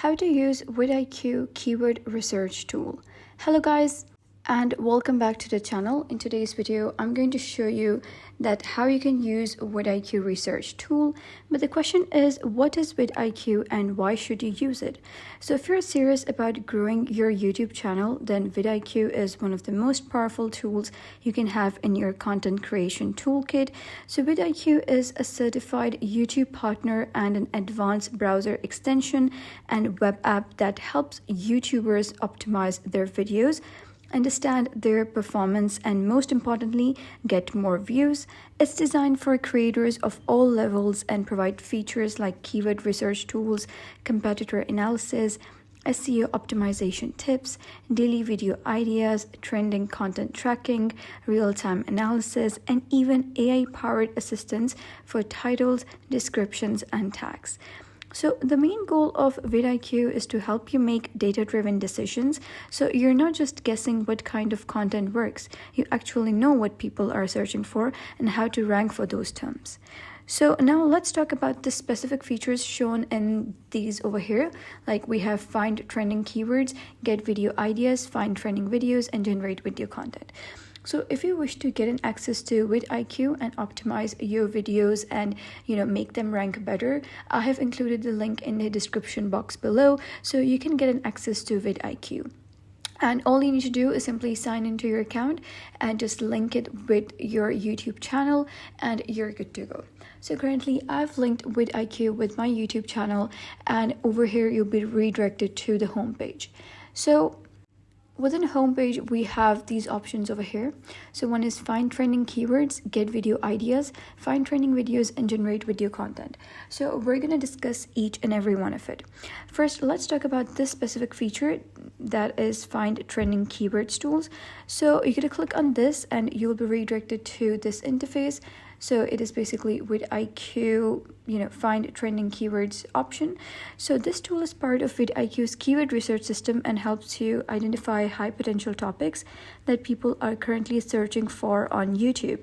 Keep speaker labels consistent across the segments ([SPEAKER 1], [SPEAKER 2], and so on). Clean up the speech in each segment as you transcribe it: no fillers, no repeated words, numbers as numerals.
[SPEAKER 1] how to use Vidiq keyword research tool. Hello guys, and welcome back to the channel. In today's video, I'm going to show you that how you can use Vidiq research tool. But the question is, what is Vidiq and why should you use it? So if you're serious about growing your YouTube channel, then Vidiq is one of the most powerful tools you can have in your content creation toolkit. So Vidiq is a certified YouTube partner and an advanced browser extension and web app that helps YouTubers optimize their videos, understand their performance, and most importantly, get more views. It's designed for creators of all levels and provide features like keyword research tools, competitor analysis, SEO optimization tips, daily video ideas, trending content tracking, real-time analysis, and even AI-powered assistance for titles, descriptions, and tags. So the main goal of Vidiq is to help you make data-driven decisions. So you're not just guessing what kind of content works. You actually know what people are searching for and how to rank for those terms. So now let's talk about the specific features shown in these over here. Like we have find trending keywords, get video ideas, find trending videos, and generate video content. So if you wish to get an access to Vidiq and optimize your videos and make them rank better, I have included the link in the description box below so you can get an access to Vidiq. And all you need to do is simply sign into your account and just link it with your YouTube channel and you're good to go. So currently I've linked Vidiq with my YouTube channel, and over here you'll be redirected to the homepage. So within the homepage, we have these options over here. So one is find trending keywords, get video ideas, find trending videos, and generate video content. So we're going to discuss each and every one of it. First, let's talk about this specific feature that is find trending keywords tools. So you're going to click on this and you'll be redirected to this interface. So it is basically Vidiq, find trending keywords option. So this tool is part of Vidiq's keyword research system and helps you identify high potential topics that people are currently searching for on YouTube.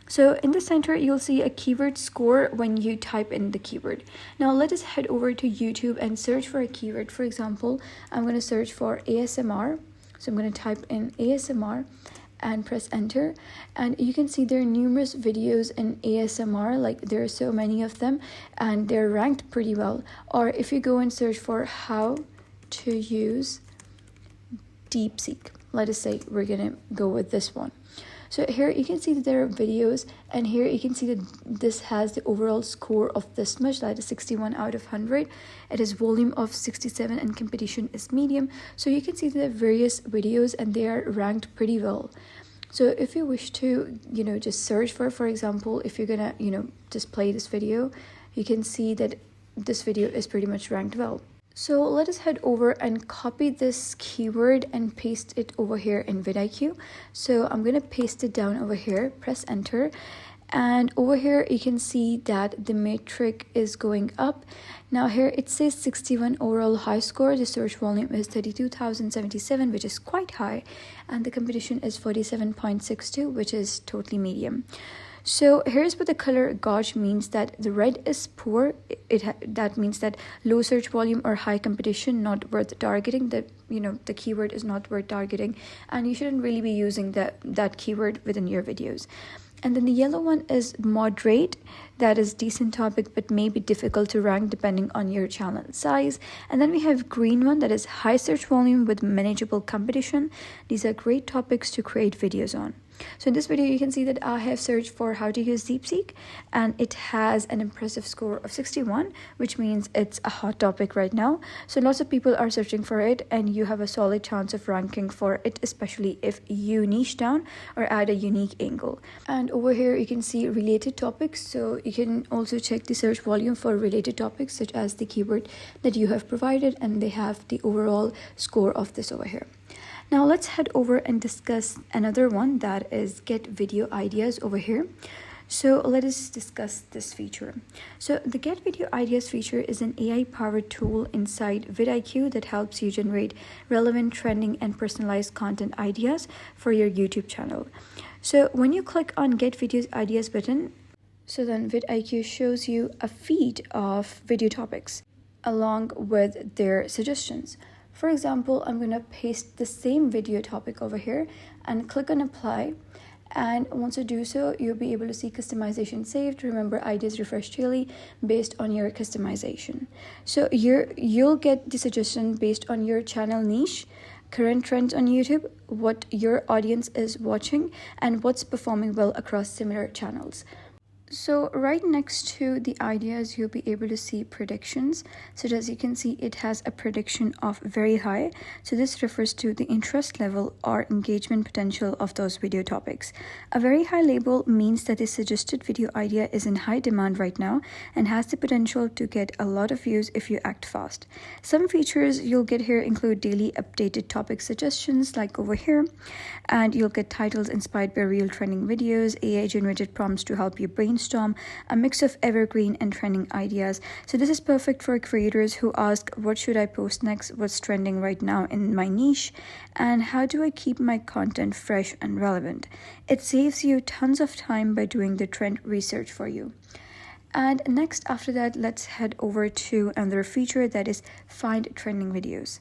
[SPEAKER 1] So in the center, you'll see a keyword score when you type in the keyword. Now let us head over to YouTube and search for a keyword. For example, I'm going to search for ASMR. So I'm going to type in ASMR and press enter, and you can see there are numerous videos in ASMR, like there are so many of them and they're ranked pretty well. Or if you go and search for how to use DeepSeek, let us say we're gonna go with this one. So here you can see that there are videos, and here you can see that this has the overall score of this much, that is 61 out of 100. It is volume of 67 and competition is medium. So you can see that there are various videos and they are ranked pretty well. So if you wish to, just search for example, if you're gonna, just play this video, you can see that this video is pretty much ranked well. So let us head over and copy this keyword and paste it over here in Vidiq. So I'm going to paste it down over here, press enter. And over here, you can see that the metric is going up. Now here it says 61 overall high score. The search volume is 32,077, which is quite high. And the competition is 47.62, which is totally medium. So here's what the color gauge means, that the red is poor. That means that low search volume or high competition, not worth targeting. The keyword is not worth targeting, and you shouldn't really be using that keyword within your videos. And then the yellow one is moderate, that is decent topic but may be difficult to rank depending on your channel size. And then we have green one, that is high search volume with manageable competition. These are great topics to create videos on. So in this video, you can see that I have searched for how to use DeepSeek, and it has an impressive score of 61, which means it's a hot topic right now. So lots of people are searching for it, and you have a solid chance of ranking for it, especially if you niche down or add a unique angle. And over here, you can see related topics. So you can also check the search volume for related topics, such as the keyword that you have provided, and they have the overall score of this over here. Now let's head over and discuss another one, that is get video ideas over here. So let us discuss this feature. So the get video ideas feature is an AI powered tool inside Vidiq that helps you generate relevant, trending, and personalized content ideas for your YouTube channel. So when you click on get video ideas button, so then Vidiq shows you a feed of video topics. along with their suggestions. For example, I'm going to paste the same video topic over here and click on apply. And once you do so, you'll be able to see customization saved. Remember, ideas refresh daily based on your customization. So you'll get the suggestion based on your channel niche, current trends on YouTube, what your audience is watching, and what's performing well across similar channels. So right next to the ideas, you'll be able to see predictions. So as you can see, it has a prediction of very high. So this refers to the interest level or engagement potential of those video topics. A very high label means that the suggested video idea is in high demand right now and has the potential to get a lot of views if you act fast. Some features you'll get here include daily updated topic suggestions like over here, and you'll get titles inspired by real trending videos, AI generated prompts to help you brainstorm, a mix of evergreen and trending ideas. So this is perfect for creators who ask, what should I post next, what's trending right now in my niche, and how do I keep my content fresh and relevant. It saves you tons of time by doing the trend research for you. And next, after that, let's head over to another feature, that is find trending videos.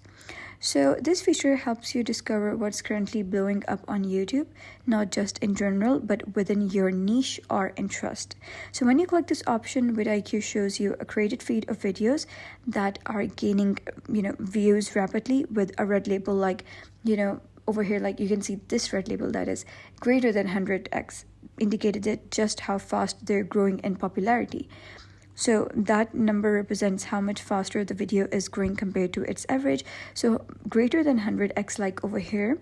[SPEAKER 1] So this feature helps you discover what's currently blowing up on YouTube, not just in general, but within your niche or interest. So when you click this option, Vidiq shows you a curated feed of videos that are gaining, views rapidly with a red label like, over here, like you can see this red label that is greater than 100x, indicated it just how fast they're growing in popularity. So that number represents how much faster the video is growing compared to its average. So greater than 100x, like over here,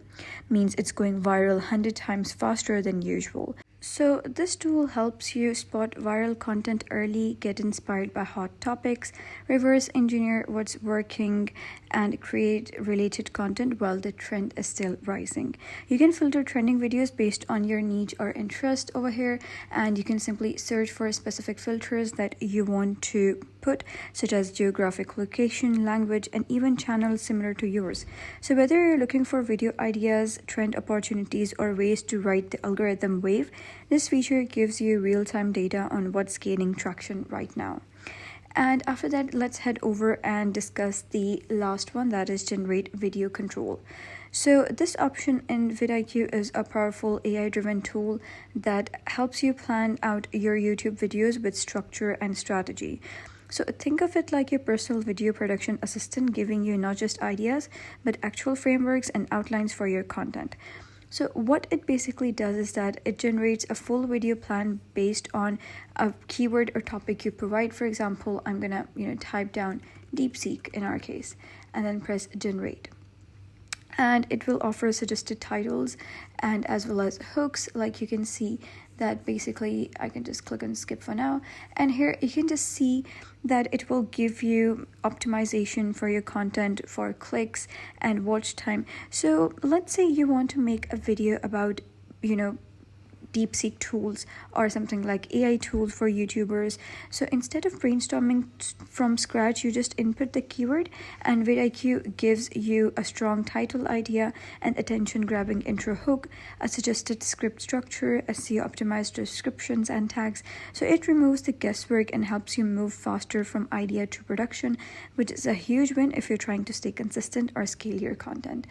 [SPEAKER 1] means it's going viral 100 times faster than usual. So this tool helps you spot viral content early, get inspired by hot topics, reverse engineer what's working, and create related content while the trend is still rising. You can filter trending videos based on your niche or interest over here, and you can simply search for specific filters that you want to put, such as geographic location, language, and even channels similar to yours. So whether you're looking for video ideas, trend opportunities, or ways to ride the algorithm wave, this feature gives you real-time data on what's gaining traction right now. And after that, let's head over and discuss the last one, that is generate video control. So this option in Vidiq is a powerful AI-driven tool that helps you plan out your YouTube videos with structure and strategy. So think of it like your personal video production assistant, giving you not just ideas, but actual frameworks and outlines for your content. So what it basically does is that it generates a full video plan based on a keyword or topic you provide. For example, I'm gonna type down DeepSeek in our case, and then press generate. And it will offer suggested titles and as well as hooks. Like you can see that basically I can just click on skip for now, and here you can just see that it will give you optimization for your content for clicks and watch time. So let's say you want to make a video about DeepSeek tools or something like AI tools for YouTubers. So instead of brainstorming from scratch, you just input the keyword, and Vidiq gives you a strong title idea, an attention-grabbing intro hook, a suggested script structure, SEO optimized descriptions and tags. So it removes the guesswork and helps you move faster from idea to production, which is a huge win if you're trying to stay consistent or scale your content.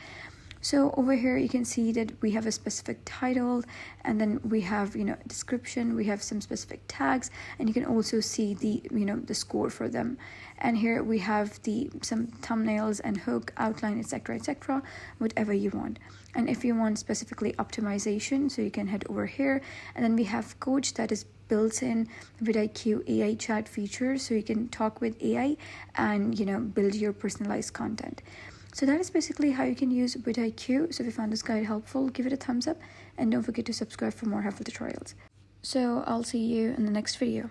[SPEAKER 1] So over here you can see that we have a specific title, and then we have description, we have some specific tags, and you can also see the the score for them. And here we have some thumbnails and hook, outline, etc., whatever you want. And if you want specifically optimization, so you can head over here, and then we have coach, that is built in Vidiq AI chat feature, so you can talk with AI and build your personalized content. So that is basically how you can use Vidiq. So if you found this guide helpful, give it a thumbs up, and don't forget to subscribe for more helpful tutorials. So I'll see you in the next video.